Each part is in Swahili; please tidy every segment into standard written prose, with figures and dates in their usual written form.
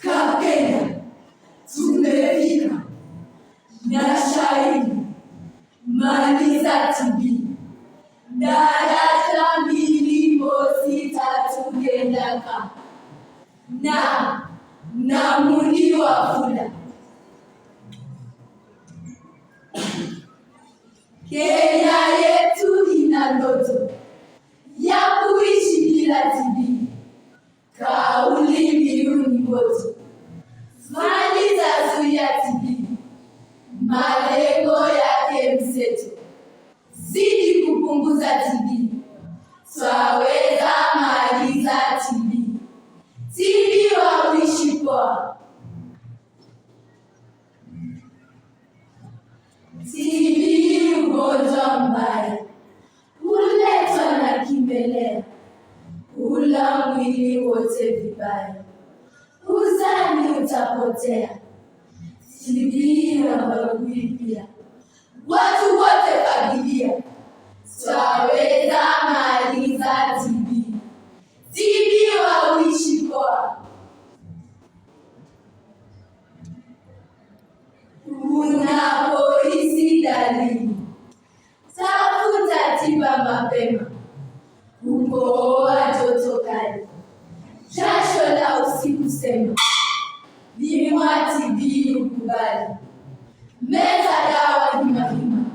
Kakenya tumefika na shahidi maliza TB darasa 2 tugendaka na muni Wafula. Kenya yetu ina ndoto ya kuishi bila TB. Kauli mbiu ni moja: maliza zuia TB. Malengo yake mseto: zidi kupunguza TB. Twaweza maliza TB. TB wawishi poa. TB ugonjwa mbaya, huletwa na kimelea, hula mwili wote vibaya, uzani utapotea. TB hawabagui pia, watu wote fagilia. Twaweza maliza TB. TB wawishi poa. Unapohisi dalili, tafuta tiba mapema. Kukohoa joto kali, jasho la usiku sema, bima TB ukubali. Meza dawa hima,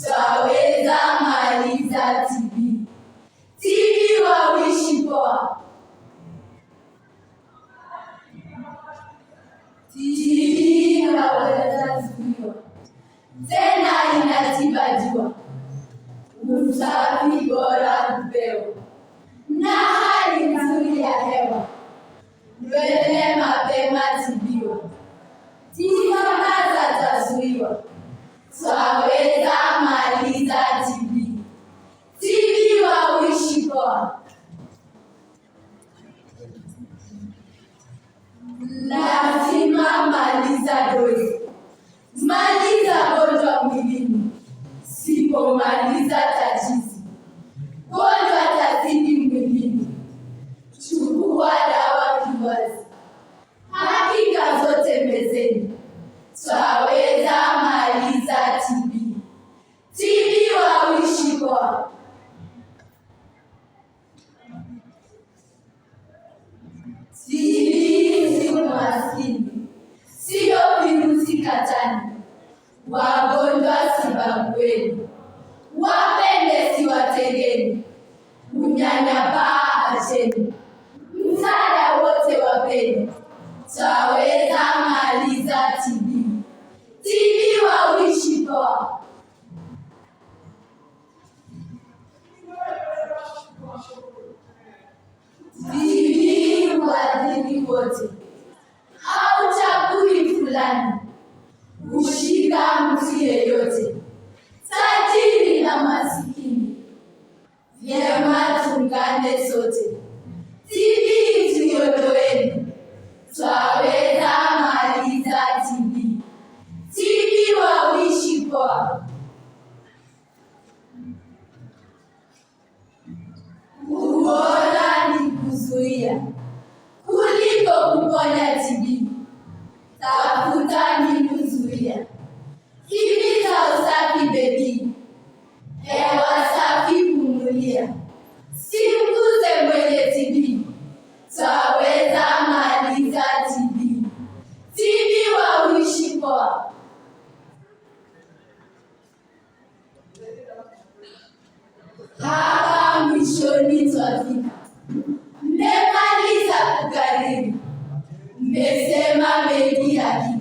twaweza maliza TB. TB wawishi poa. TB hawaweza zuiwa, tena inatibiwa. Usafi bora kupewa na hali nzuri ya hewa. Nywele mapema tibiwa, tiba zatazuiwa. Twaweza maliza TB. TB wawishi poa. Lazima maliza dozi. Maliza gonjwa mwilini, sipomaliza tatizo gonjwa tazidi mwilini. Chukua dawa kiwazi, hakika zote mezeni. Twaweza maliza TB. TB wawishi poa. TB si umaskini, sio virusi katani. Wagonjwa si babueni, wapende si wategeni. Unyanyapaa acheni, msaada wote wapeni. Twaweza maliza TB. TB wawishi poa. TB huathiri wote, hauchagui fulani. Hushika mtu yeyote, tajiri na masikini. Vyema tuungane sote, TB tuiondoeni. Twaweza maliza TB. TB wawishi poa. Bora ni kuzuia kuliko kuponya TB. Tafuta mbinu zuia. Himiza usafi bebi, hewa safi pumulia. Simguze mwenye TB. Twaweza maliza TB. TB wawishi poa. Hapa mwishoni twafika, mmemaliza kukariri. Mmesema mengi haki